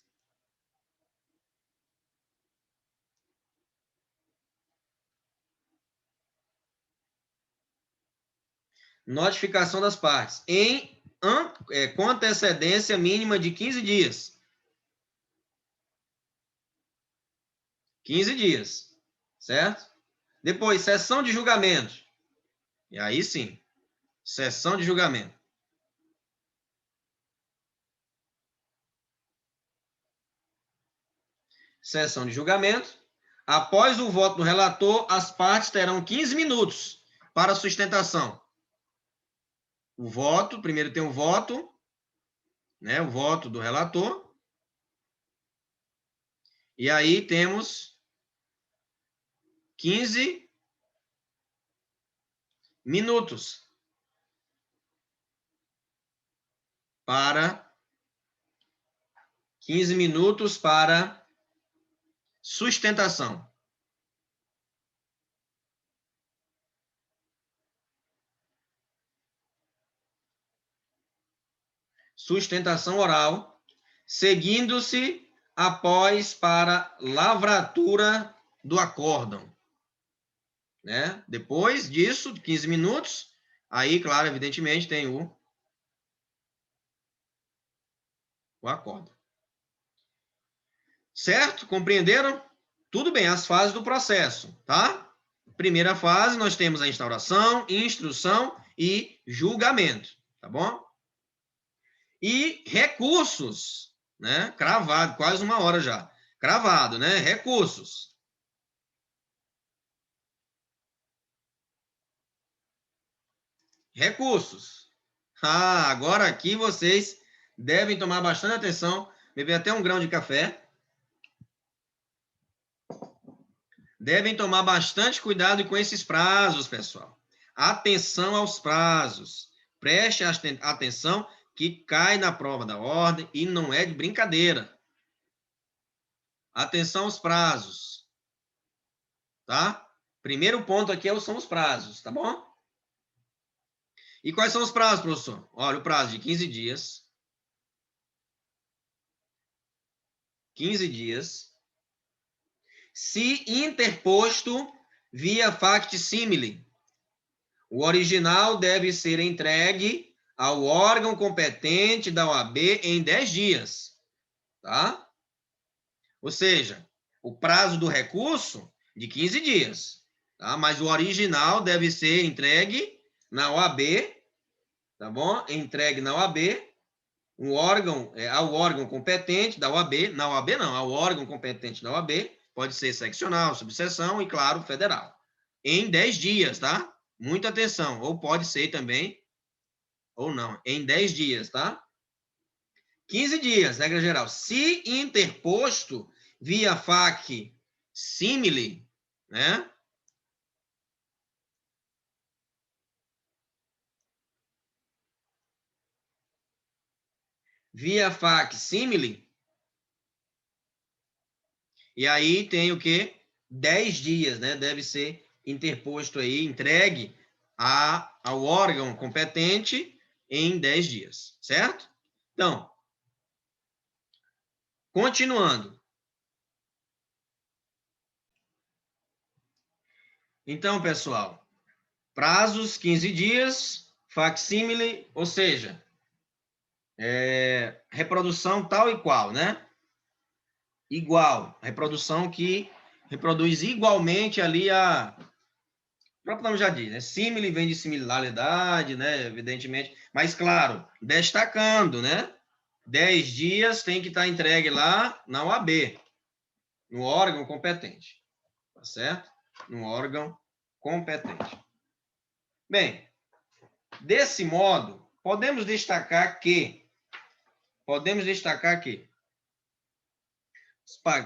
Notificação das partes com antecedência mínima de 15 dias. 15 dias, certo? Depois, sessão de julgamento. E aí sim, sessão de julgamento. Sessão de julgamento. Após o voto do relator, as partes terão 15 minutos para sustentação. O voto, primeiro tem o voto, né? O voto do relator. E aí temos 15 minutos para 15 minutos para sustentação. Sustentação oral, seguindo-se após para lavratura do acórdão. Né? Depois disso, 15 minutos, aí, claro, evidentemente, tem o acórdão. Certo? Compreenderam? Tudo bem, as fases do processo, tá? Primeira fase, nós temos a instauração, instrução e julgamento, tá bom? E recursos, né? Cravado, quase uma hora já. Cravado, né? Recursos. Recursos. Agora aqui vocês devem tomar bastante atenção, beber até um grão de café. Devem tomar bastante cuidado com esses prazos, pessoal. Atenção aos prazos. Preste atenção que cai na prova da ordem e não é de brincadeira. Atenção aos prazos. Tá? Primeiro ponto aqui são os prazos, tá bom? E quais são os prazos, professor? Olha, o prazo de 15 dias. 15 dias. Se interposto via fac-simile. O original deve ser entregue ao órgão competente da OAB em 10 dias. Tá? Ou seja, o prazo do recurso de 15 dias. Tá? Mas o original deve ser entregue na OAB, tá bom? Entregue na OAB, ao órgão competente da OAB, na OAB não, ao órgão competente da OAB, pode ser seccional, subseção e, claro, federal. Em 10 dias, tá? Muita atenção. Ou pode ser também, ou não, em 10 dias, tá? 15 dias, regra geral. Se interposto via fac-simile, né? Via fac-simile. E aí tem o quê? 10 dias, né? Deve ser interposto aí, entregue ao órgão competente em 10 dias, certo? Então, continuando. Então, pessoal, prazos 15 dias, fac-simile, ou seja, reprodução tal e qual, né? Igual, reprodução que reproduz igualmente ali o próprio nome já diz, né? Simile vem de similaridade, né? Evidentemente, mas claro, destacando, né? 10 dias tem que estar entregue lá na OAB, no órgão competente, tá certo? No órgão competente. Bem, desse modo, podemos destacar que,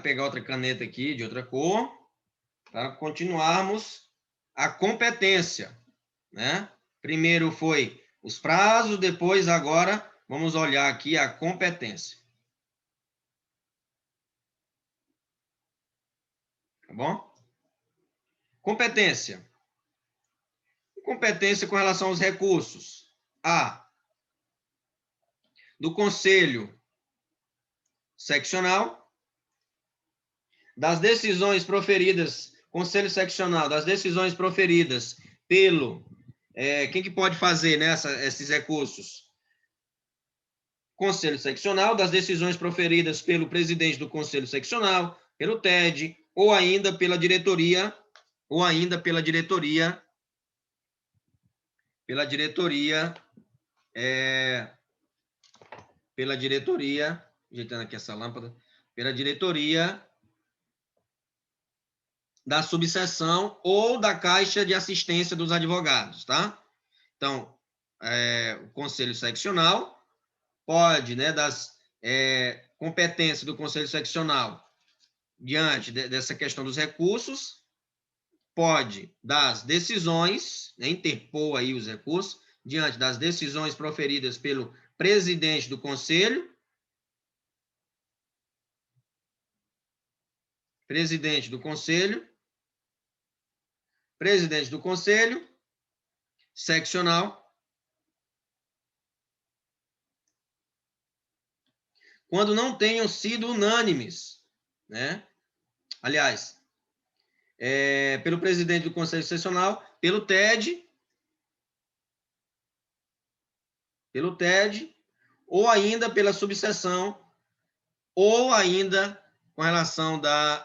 pegar outra caneta aqui de outra cor, para continuarmos a competência, né? Primeiro foi os prazos, depois agora vamos olhar aqui a competência. Tá bom? Competência. Competência com relação aos recursos. A. Do Conselho Seccional, das decisões proferidas, Conselho Seccional, das decisões proferidas pelo... quem que pode fazer, né, esses recursos? Conselho Seccional, das decisões proferidas pelo presidente do Conselho Seccional, pelo TED, ou ainda pela diretoria, ajeitando aqui essa lâmpada, pela diretoria da subseção ou da Caixa de Assistência dos Advogados, tá? Então, o Conselho Seccional pode, né, das competências do Conselho Seccional diante dessa questão dos recursos, pode das decisões, né, interpor aí os recursos, diante das decisões proferidas pelo presidente do Conselho, presidente do Conselho Seccional, quando não tenham sido unânimes, né? Aliás, pelo presidente do Conselho Seccional, pelo TED, ou ainda pela subseção, ou ainda com relação da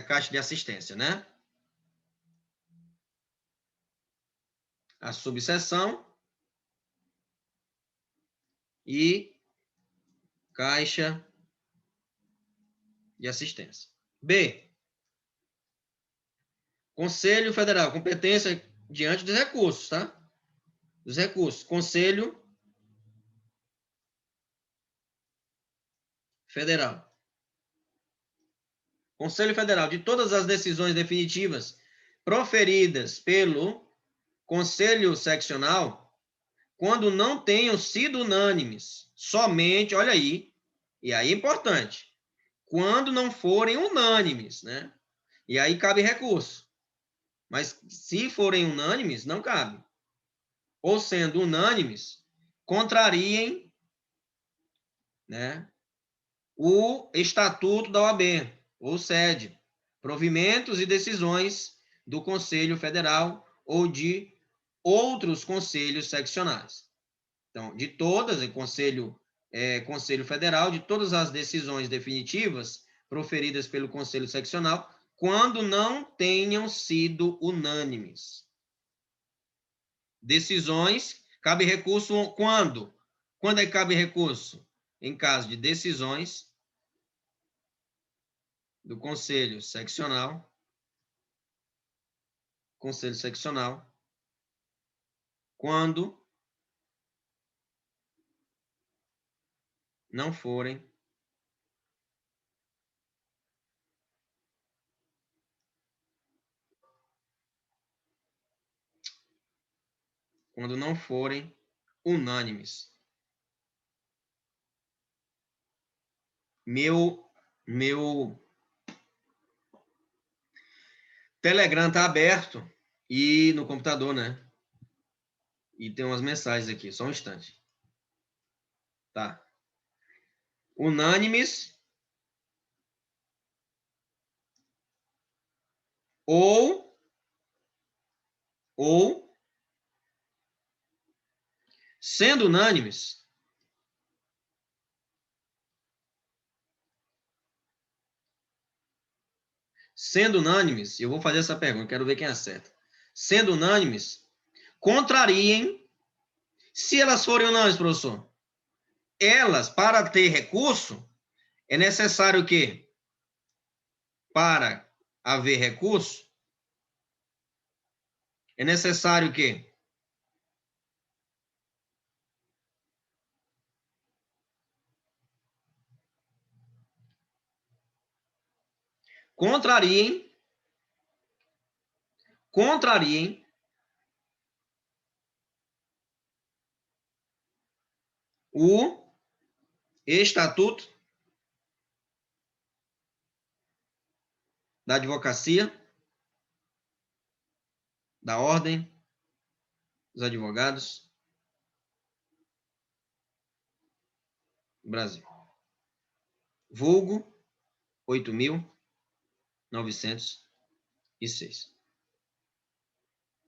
Caixa de Assistência, né? A subseção e Caixa de Assistência. B. Conselho Federal, competência diante dos recursos, tá? dos recursos. Conselho Federal. Conselho Federal, de todas as decisões definitivas proferidas pelo Conselho Seccional, quando não tenham sido unânimes, somente, olha aí, e aí é importante, quando não forem unânimes, né? E aí cabe recurso. Mas se forem unânimes, não cabe. Ou sendo unânimes, contrariem, né, o Estatuto da OAB, ou SED, provimentos e decisões do Conselho Federal ou de outros conselhos seccionais. Então, de todas, Conselho Federal, de todas as decisões definitivas proferidas pelo Conselho Seccional, quando não tenham sido unânimes. Decisões, cabe recurso quando? Quando é que cabe recurso? Em caso de decisões do Conselho Seccional, quando não forem unânimes. Meu Telegram tá aberto e no computador, né? E tem umas mensagens aqui, só um instante. Tá. Unânimes ou sendo unânimes, eu vou fazer essa pergunta, quero ver quem acerta. Sendo unânimes, contrariem, se elas forem unânimes, professor, elas, para ter recurso, é necessário o quê? Para haver recurso, é necessário o quê? Contrariem o Estatuto da Advocacia, da Ordem dos Advogados do Brasil. Vulgo 8.906.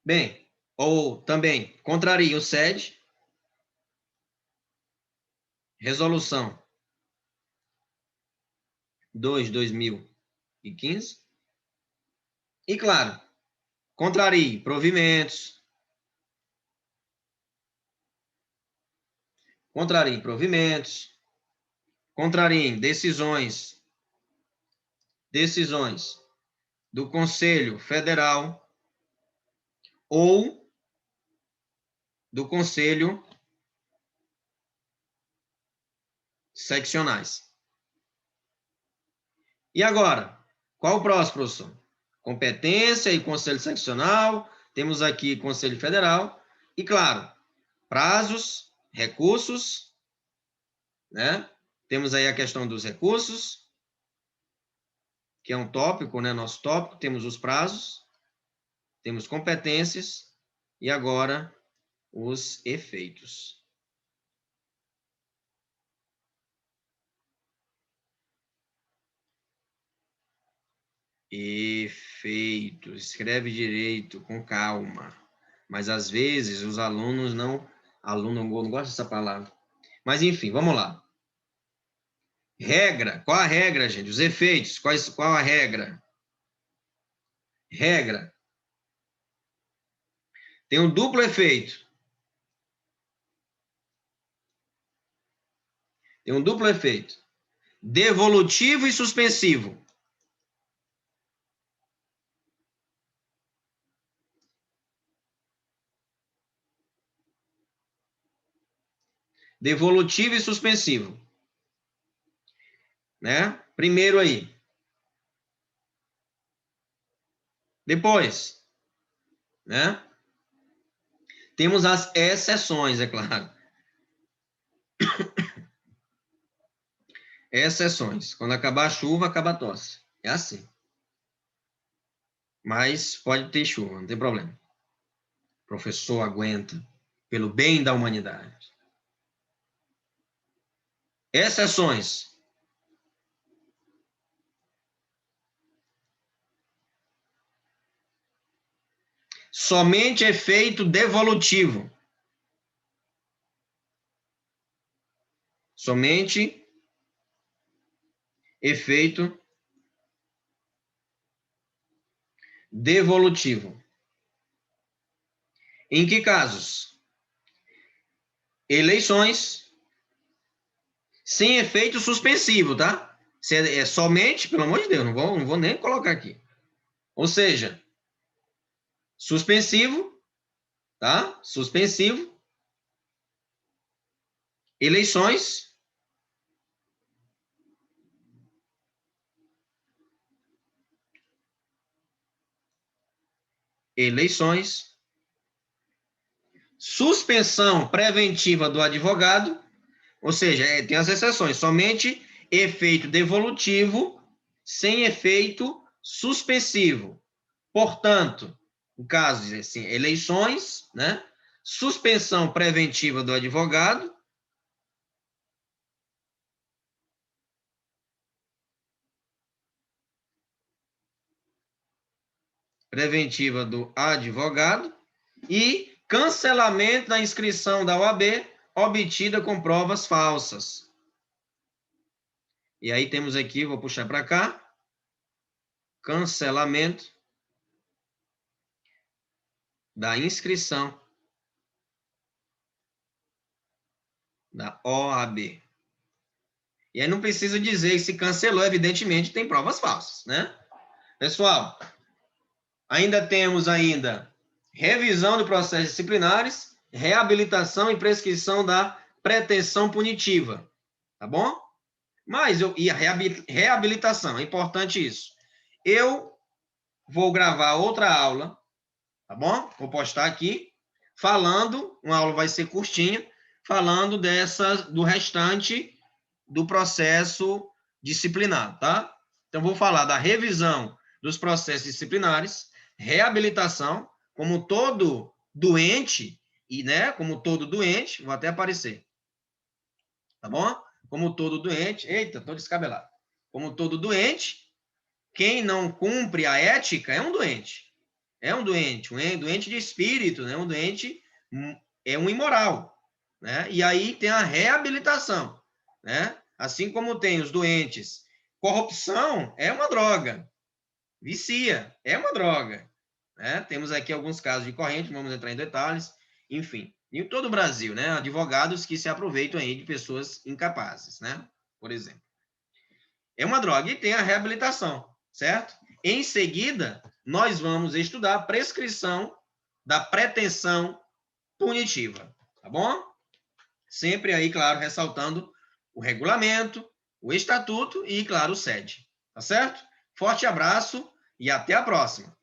Bem, ou também contraria o SED, Resolução 2/2015. E, claro, contraria provimentos, contrariem decisões do Conselho Federal ou do Conselho Seccionais. E agora, qual o próximo, professor? Competência e Conselho Seccional, temos aqui Conselho Federal, e, claro, prazos, recursos, né? Temos aí a questão dos recursos, que é um tópico, né? Nosso tópico, temos os prazos, temos competências, e agora os efeitos. Efeitos. Escreve direito, com calma. Mas, às vezes, os alunos não... Aluno não gosta dessa palavra. Mas, enfim, vamos lá. Regra. Qual a regra, gente? Os efeitos. Qual a regra? Regra. Tem um duplo efeito. Devolutivo e suspensivo. devolutivo e suspensivo. Né? Primeiro aí. Depois, né? Temos as exceções, é claro. Exceções. Quando acabar a chuva, acaba a tosse. É assim. Mas pode ter chuva, não tem problema. O professor aguenta pelo bem da humanidade. Exceções. Somente efeito devolutivo. Somente efeito devolutivo. Em que casos? Eleições sem efeito suspensivo, tá? Se é somente, pelo amor de Deus, não vou nem colocar aqui. Ou seja, suspensivo, tá? Suspensivo. Eleições. Eleições. Suspensão preventiva do advogado. Ou seja, tem as exceções. Somente efeito devolutivo sem efeito suspensivo. Portanto, no caso, assim, eleições, né? Suspensão preventiva do advogado. Preventiva do advogado e cancelamento da inscrição da OAB obtida com provas falsas. E aí temos aqui, vou puxar para cá, cancelamento da inscrição da OAB. E aí não precisa dizer que se cancelou, evidentemente tem provas falsas, né? Pessoal, ainda temos revisão de processos disciplinares, reabilitação e prescrição da pretensão punitiva, tá bom? Mas e a reabilitação, é importante isso. Eu vou gravar outra aula, tá bom? Vou postar aqui, falando, uma aula vai ser curtinha, falando do restante do processo disciplinar, tá? Então, vou falar da revisão dos processos disciplinares, reabilitação, como todo doente, e, né, como todo doente, vou até aparecer, tá bom? Como todo doente, eita, tô descabelado. Como todo doente, quem não cumpre a ética é um doente. É um doente de espírito, né? Um doente, é um imoral, né? E aí tem a reabilitação, né? Assim como tem os doentes, corrupção é uma droga, vicia, é uma droga, né? Temos aqui alguns casos de corrente, vamos entrar em detalhes, enfim. Em todo o Brasil, né? Advogados que se aproveitam aí de pessoas incapazes, né? Por exemplo. É uma droga e tem a reabilitação, certo? Em seguida, nós vamos estudar a prescrição da pretensão punitiva, tá bom? Sempre aí, claro, ressaltando o regulamento, o estatuto e, claro, o SED, tá certo? Forte abraço e até a próxima.